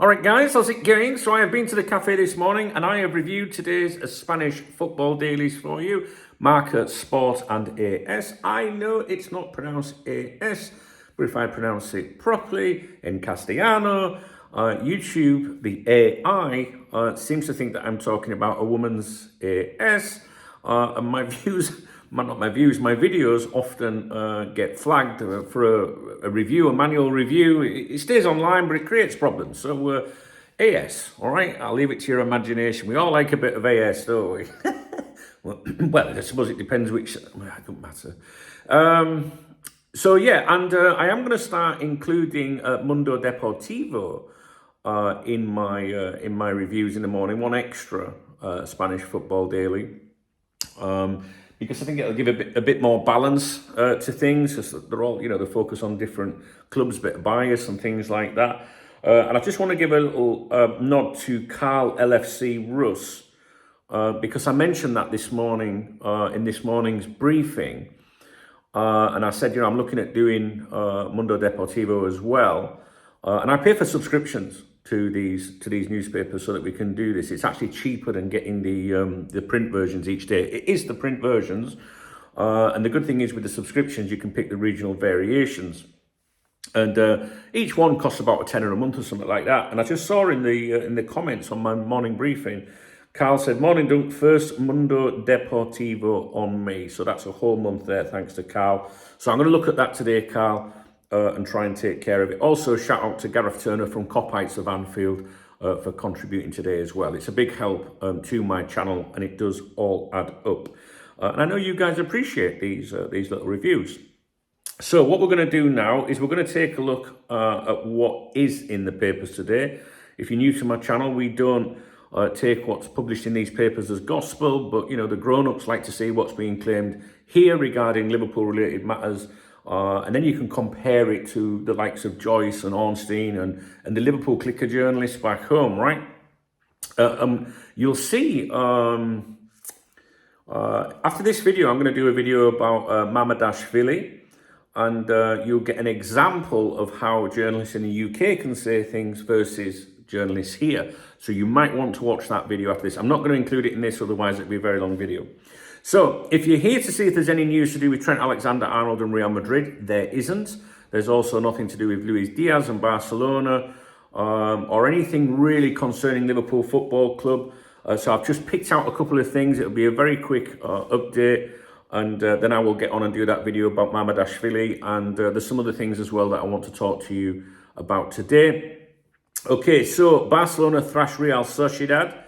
All right, guys, how's it going? So I have been to the cafe this morning and I have reviewed today's Spanish football dailies for you. Marca, Sport and AS. I know it's not pronounced AS, but if I pronounce it properly in Castellano, YouTube, the AI, seems to think that I'm talking about a woman's AS. And my views, not my views, my videos often get flagged for a review, a manual review. It stays online, but it creates problems. So AS, all right? I'll leave it to your imagination. We all like a bit of AS, don't we? Well, I suppose it depends which, well, it doesn't matter. So yeah, and I am going to start including Mundo Deportivo in my reviews in the morning, one extra Spanish football daily. Because I think it'll give a bit more balance to things, because they're all, they focus on different clubs, a bit of bias and things like that. And I just want to give a little nod to Carl LFC Russ, because I mentioned that this morning in this morning's briefing. And I said, I'm looking at doing Mundo Deportivo as well. And I pay for subscriptions to these newspapers so that we can do this. It's actually cheaper than getting the print versions each day. It is the print versions, and the good thing is with the subscriptions you can pick the regional variations, and each one costs about £10 a month or something like that. And I just saw in the comments on my morning briefing, Carl said, "Morning, Dunk, first Mundo Deportivo on me." So that's a whole month there, thanks to Carl. So I'm going to look at that today, Carl. And try and take care of it. Also, shout out to Gareth Turner from Copites of Anfield for contributing today as well. It's a big help to my channel, and it does all add up. And I know you guys appreciate these little reviews. So what we're going to do now is we're going to take a look at what is in the papers today. If you're new to my channel, we don't take what's published in these papers as gospel, but the grown-ups like to see what's being claimed here regarding Liverpool-related matters. And then you can compare it to the likes of Joyce and Ornstein and the Liverpool clicker journalists back home, right? You'll see, after this video, I'm going to do a video about Mamardashvili, and you'll get an example of how journalists in the UK can say things versus journalists here. So you might want to watch that video after this. I'm not going to include it in this, otherwise it'll be a very long video. So, if you're here to see if there's any news to do with Trent Alexander-Arnold and Real Madrid, there isn't. There's also nothing to do with Luis Diaz and Barcelona, or anything really concerning Liverpool Football Club. So I've just picked out a couple of things. It'll be a very quick update, and then I will get on and do that video about Mamardashvili, and there's some other things as well that I want to talk to you about today. Okay, so Barcelona thrash Real Sociedad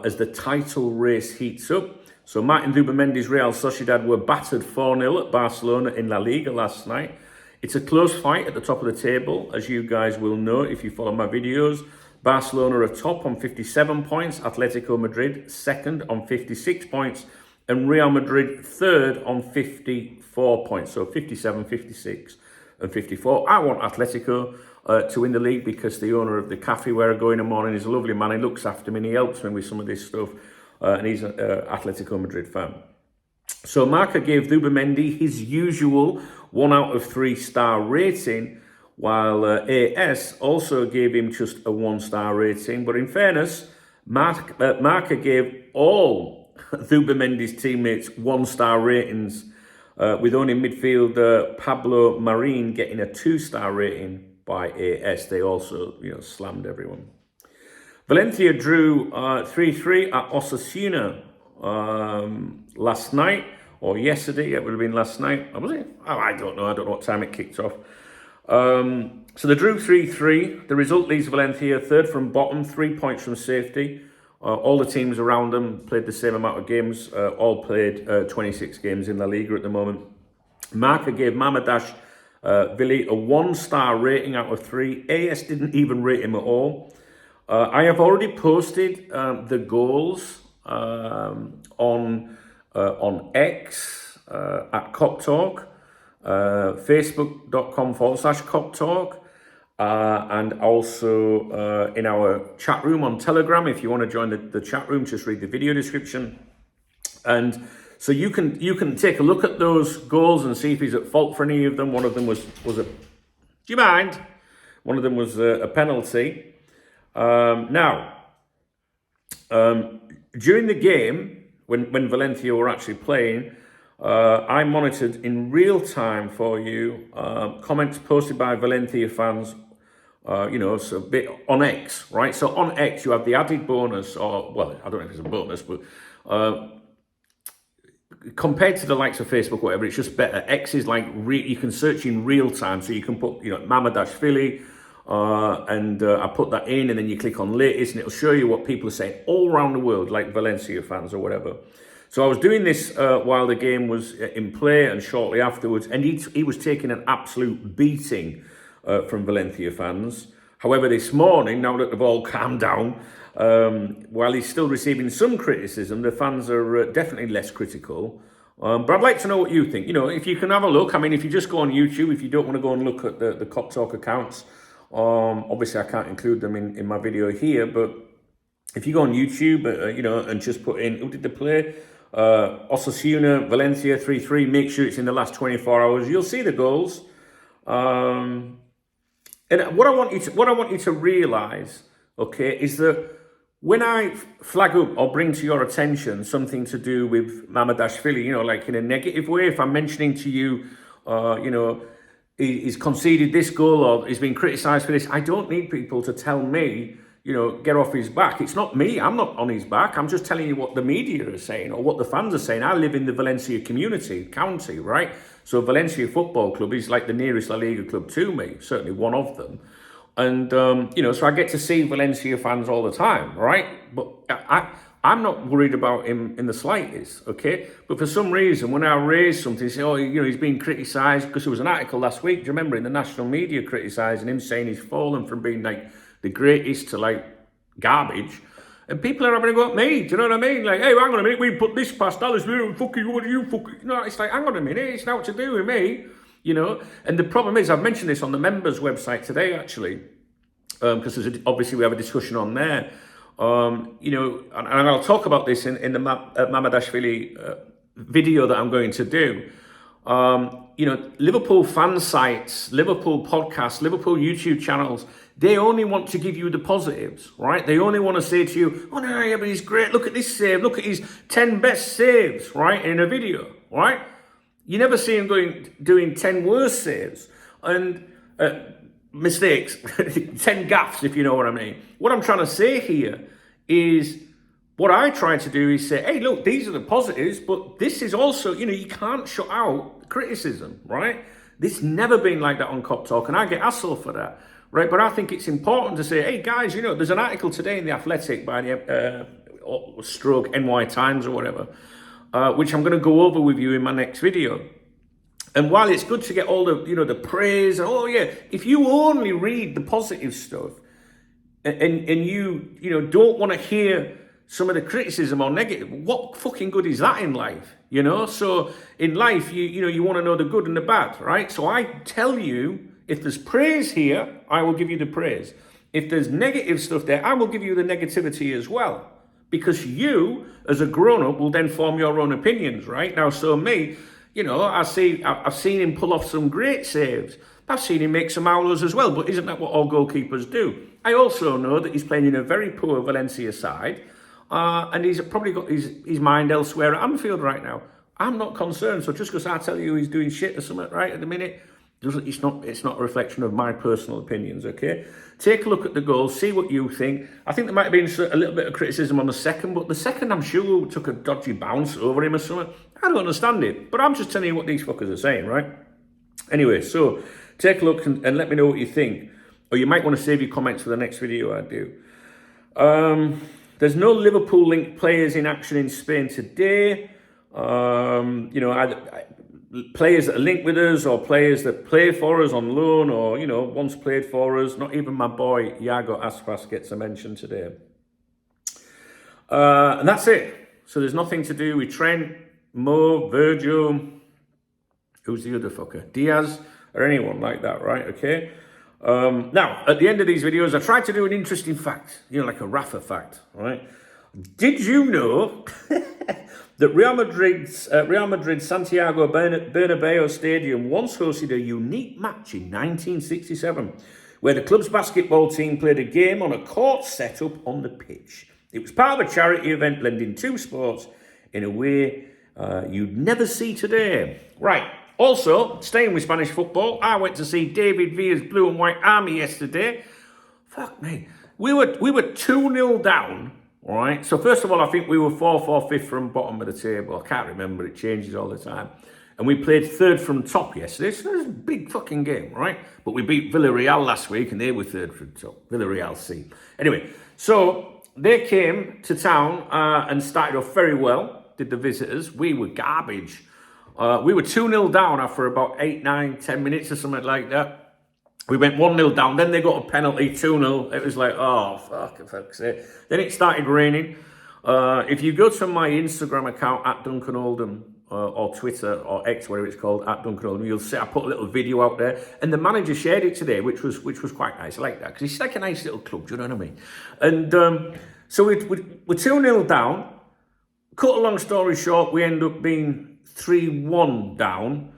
as the title race heats up. So Martin Zubimendi's Real Sociedad were battered 4-0 at Barcelona in La Liga last night. It's a close fight at the top of the table, as you guys will know if you follow my videos. Barcelona are top on 57 points, Atletico Madrid second on 56 points, and Real Madrid third on 54 points. So 57, 56 and 54. I want Atletico to win the league because the owner of the cafe where I go in the morning is a lovely man. He looks after me and he helps me with some of this stuff. And he's an Atletico Madrid fan. So Marca gave Zubimendi his usual 1 out of 3 star rating, while AS also gave him just a 1-star rating. But in fairness, Marca gave all Zubimendi's teammates 1-star ratings, with only midfielder Pablo Marin getting a 2-star rating by AS. They also, slammed everyone. Valencia drew 3-3 at Osasuna last night, or yesterday. It would have been last night. Was it? Oh, I don't know. I don't know what time it kicked off. So they drew 3-3. The result leaves Valencia third from bottom, 3 points from safety. All the teams around them played the same amount of games. All played 26 games in La Liga at the moment. Marca gave Mamardashvili a 1-star rating out of 3. AS didn't even rate him at all. I have already posted the goals on X at Cop Talk, facebook.com/Cop Talk, and also in our chat room on Telegram. If you want to join the chat room, just read the video description. And so you can take a look at those goals and see if he's at fault for any of them. One of them was a... Do you mind? One of them was a penalty. Now, during the game, when Valencia were actually playing, I monitored in real time for you comments posted by Valencia fans, so a bit on X, right? So on X, you have the added bonus, or, well, I don't know if it's a bonus, but compared to the likes of Facebook, whatever, it's just better. X is like, you can search in real time, so you can put, Mamardashvili, and I put that in, and then you click on latest, and it'll show you what people are saying all around the world, like Valencia fans or whatever. So I was doing this while the game was in play and shortly afterwards, and he was taking an absolute beating from Valencia fans. However, this morning, now that they've all calmed down, while he's still receiving some criticism, the fans are definitely less critical. But I'd like to know what you think. If you can have a look, I mean, if you just go on YouTube, if you don't want to go and look at the Cop Talk accounts, obviously I can't include them in my video here, but if you go on YouTube, and just put in, who did they play? Osasuna, Valencia 3-3, make sure it's in the last 24 hours, you'll see the goals. And what I want you to realise, okay, is that when I flag up or bring to your attention something to do with Mamardashvili, like in a negative way, if I'm mentioning to you, he's conceded this goal or he's been criticised for this, I don't need people to tell me, get off his back. It's not me. I'm not on his back. I'm just telling you what the media is saying or what the fans are saying. I live in the Valencia county, right? So Valencia Football Club is like the nearest La Liga club to me, certainly one of them. And, so I get to see Valencia fans all the time, right? But I'm not worried about him in the slightest, okay? But for some reason, when I raise something, say, he's being criticised, because there was an article last week, do you remember, in the national media criticising him, saying he's fallen from being like the greatest to like garbage. And people are having a go at me, do you know what I mean? Like, hey, hang on a minute, we put this past Alice, fucking, what are you fucking? It's like, hang on a minute, it's not to do with me, And the problem is, I've mentioned this on the members' website today, actually, because obviously we have a discussion on there. And I'll talk about this in the Mamardashvili video that I'm going to do. Liverpool fan sites, Liverpool podcasts, Liverpool YouTube channels, they only want to give you the positives, right? They only want to say to you, oh, no, yeah, but he's great. Look at this save. Look at his 10 best saves, right, in a video, right? You never see him doing 10 worst saves and mistakes, 10 gaffes, if you know what I mean. What I'm trying to say here is, what I try to do is say, hey, look, these are the positives, but this is also, you can't shut out criticism, right? This never been like that on Cop Talk, and I get hassled for that, right? But I think it's important to say, hey, guys, there's an article today in The Athletic by the stroke NY Times or whatever, which I'm going to go over with you in my next video. And while it's good to get all the, the praise, and if you only read the positive stuff and you don't want to hear some of the criticism or negative, what fucking good is that in life? So in life, you want to know the good and the bad, right? So I tell you, if there's praise here, I will give you the praise. If there's negative stuff there, I will give you the negativity as well. Because you, as a grown-up, will then form your own opinions, right? Now, so me, I've seen him pull off some great saves. I've seen him make some howlers as well, but isn't that what all goalkeepers do? I also know that he's playing in a very poor Valencia side, and he's probably got his mind elsewhere at Anfield right now. I'm not concerned, so just because I tell you he's doing shit or something right at the minute, it's not a reflection of my personal opinions, okay? Take a look at the goals, see what you think. I think there might have been a little bit of criticism on the second, but the second, I'm sure, took a dodgy bounce over him or something. I don't understand it, but I'm just telling you what these fuckers are saying, right? Anyway, so take a look and let me know what you think. Or you might want to save your comments for the next video I do. There's no Liverpool-linked players in action in Spain today. Either players that are linked with us or players that play for us on loan or, once played for us. Not even my boy, Iago Aspas, gets a mention today. And that's it. So there's nothing to do with Trent, Mo, Virgil, who's the other fucker? Diaz, or anyone like that, right? Okay. Now, at the end of these videos, I try to do an interesting fact, like a Rafa fact, right? Did you know that Real Madrid's Santiago Bernabeu Stadium once hosted a unique match in 1967 where the club's basketball team played a game on a court set up on the pitch. It was part of a charity event blending two sports in a way you'd never see today. Right. Also, staying with Spanish football, I went to see David Villa's Blue and White Army yesterday. Fuck me. We were 2-0 down, all right? So first of all, I think we were 4-4 fifth from bottom of the table. I can't remember. It changes all the time. And we played third from top yesterday. So it was a big fucking game, right? But we beat Villarreal last week and they were third from top. Villarreal C. Anyway, so they came to town and started off very well, did the visitors. We were garbage. We were 2-0 down after about 8, 9, 10 minutes or something like that. We went 1-0 down, then they got a penalty, 2-0. It was like, oh, for fuck's sake. Then it started raining. If you go to my Instagram account, at Duncan Oldham, or Twitter, or X, whatever it's called, at Duncan Oldham, you'll see I put a little video out there. And the manager shared it today, which was quite nice. I like that, because it's like a nice little club, do you know what I mean? And so we're 2-0 down. Cut a long story short, we end up being 3-1 down.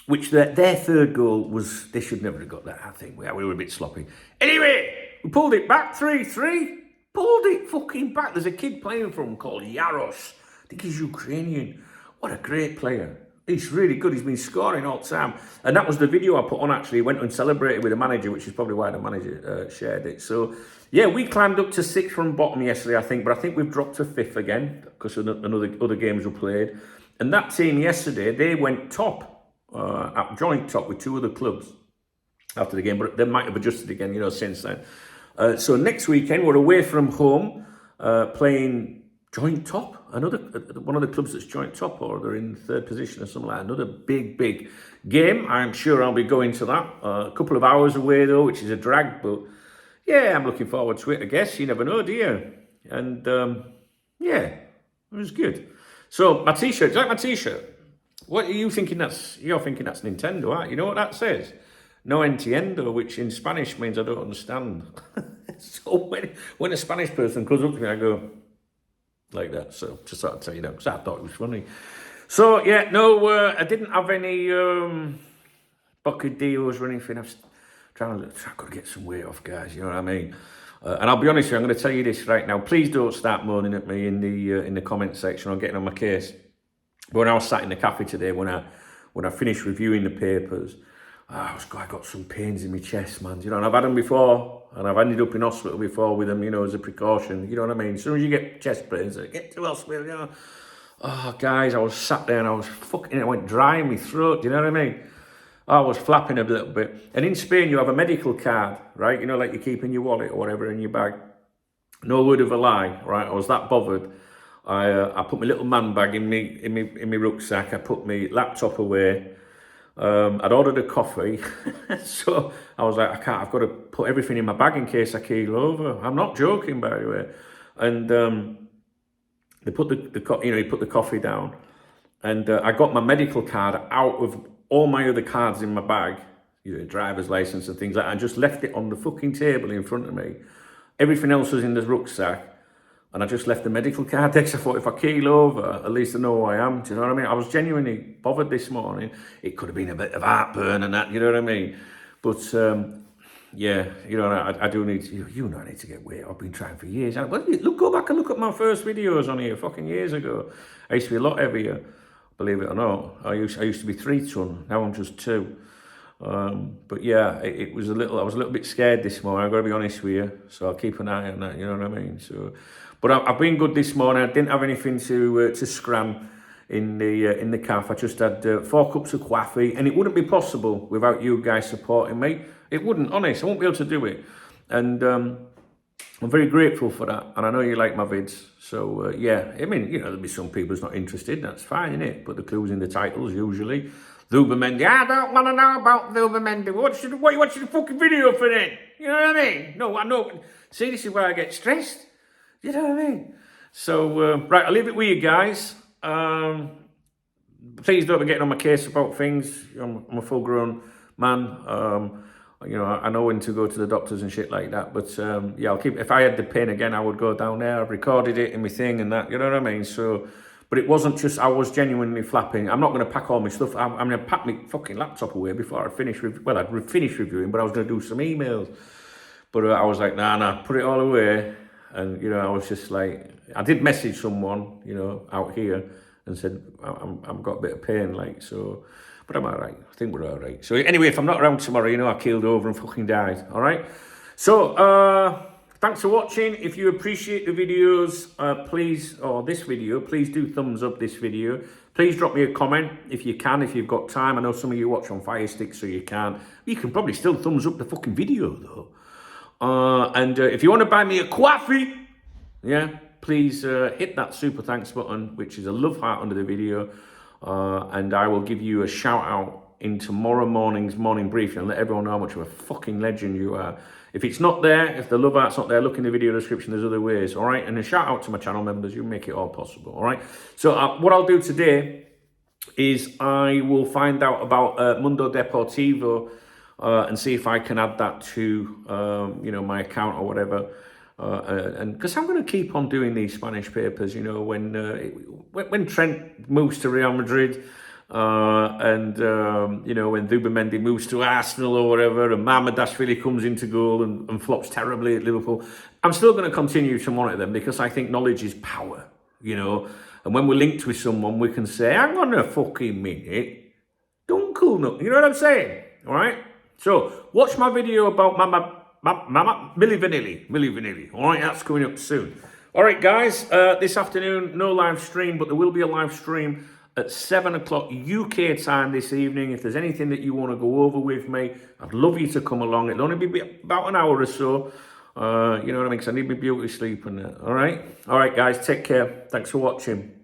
Which their third goal was, they should never have got that, I think. We were a bit sloppy. Anyway, we pulled it back, 3-3. Pulled it fucking back. There's a kid playing for him called Yaros. I think he's Ukrainian. What a great player. He's really good. He's been scoring all the time. And that was the video I put on, actually. He went and celebrated with the manager, which is probably why the manager shared it. So, yeah, we climbed up to 6th from bottom yesterday, I think. But I think we've dropped to 5th again because other games were played. And that team yesterday, they went top. Joint top with two other clubs after the game, but they might have adjusted again, since then. So next weekend we're away from home, playing joint top. One of the clubs that's joint top, or they're in third position or something like that. Another big game. I'm sure I'll be going to that. A couple of hours away though, which is a drag, but yeah, I'm looking forward to it. I guess you never know, do you? And yeah, it was good. So my t-shirt, do you like my t-shirt? What are you thinking you're thinking that's Nintendo, aren't you? You know what that says? No entiendo, which in Spanish means I don't understand. So when a Spanish person comes up to me, I go like that. So just thought I'd tell you that, because I thought it was funny. So yeah, no, I didn't have any bocadillos or anything. I was trying to I've got to get some weight off, guys, you know what I mean? And I'll be honest with you, I'm going to tell you this right now. Please don't start moaning at me in the comment section or getting on my case. But when I was sat in the cafe today, when I finished reviewing the papers, I got some pains in my chest, man. You know, and I've had them before, and I've ended up in hospital before with them, as a precaution. You know what I mean? As soon as you get chest pains, get to hospital, Oh, guys, I was sat there and I went dry in my throat. Do you know what I mean? I was flapping a little bit. And in Spain, you have a medical card, right? Like you keep in your wallet or whatever in your bag. No word of a lie, right? I was that bothered. I put my little man bag in my rucksack. I put my laptop away. I'd ordered a coffee, so I was like, I've got to put everything in my bag in case I keel over. I'm not joking, by the way. And they put he put the coffee down, and I got my medical card out of all my other cards in my bag, driver's license and things like that, and just left it on the fucking table in front of me. Everything else was in the rucksack. And I just left the medical card there, 'cause I thought if I keel over, at least I know who I am. Do you know what I mean? I was genuinely bothered this morning. It could have been a bit of heartburn and that, you know what I mean? But yeah, I do need to, I need to get weight. I've been trying for years. Go back and look at my first videos on here, fucking years ago. I used to be a lot heavier, believe it or not. I used to be 3 ton. Now I'm just 2. But yeah, I was a little bit scared this morning. I've got to be honest with you. So I'll keep an eye on that. You know what I mean? So. But I've been good this morning. I didn't have anything to scram in the calf. I just had 4 cups of coffee, and it wouldn't be possible without you guys supporting me. It wouldn't, honest. I won't be able to do it, and I'm very grateful for that. And I know you like my vids, so yeah. I mean, there'll be some people who's not interested. That's fine, innit? But the clues in the titles usually. Zubimendi. I don't want to know about Zubimendi. What are you watching the fucking video for then? You know what I mean? No, I know. See, this is where I get stressed. You know what I mean? So, right, I'll leave it with you guys. Please don't be getting on my case about things. I'm a full-grown man. I know when to go to the doctors and shit like that. But, yeah, if I had the pain again, I would go down there. I've recorded it in my thing and that. You know what I mean? So, But it wasn't just, I was genuinely flapping. I'm not going to pack all my stuff. I'm going to pack my fucking laptop away before I finish. I'd finished reviewing, but I was going to do some emails. But I was like, nah, put it all away. And, I was just like, I did message someone, out here and said, I've got a bit of pain, like, so, but I'm all right. I think we're all right. So anyway, if I'm not around tomorrow, I keeled over and fucking died, all right? So, thanks for watching. If you appreciate the videos, please do thumbs up this video. Please drop me a comment if you can, if you've got time. I know some of you watch on Fire Stick, so you can't. You can probably still thumbs up the fucking video, though. And if you want to buy me a coffee, please hit that super thanks button, which is a love heart under the video. And I will give you a shout out in tomorrow morning's morning briefing and let everyone know how much of a fucking legend you are. If it's not there, if the love heart's not there, look in the video description, there's other ways, all right? And a shout out to my channel members, you make it all possible, all right? So what I'll do today is I will find out about Mundo Deportivo and see if I can add that to, my account or whatever. And because I'm going to keep on doing these Spanish papers, when Trent moves to Real Madrid, when Zubimendi moves to Arsenal or whatever, and Mamardashvili comes into goal and flops terribly at Liverpool, I'm still going to continue to monitor them because I think knowledge is power, And when we're linked with someone, we can say, hang on a fucking minute, don't cool no. You know what I'm saying? All right? So, watch my video about Milli Vanilli. All right, that's coming up soon. All right, guys, this afternoon, no live stream, but there will be a live stream at 7 o'clock UK time this evening. If there's anything that you want to go over with me, I'd love you to come along. It'll only be about an hour or so. You know what I mean? Because I need my beauty sleep and that. All right? All right, guys, take care. Thanks for watching.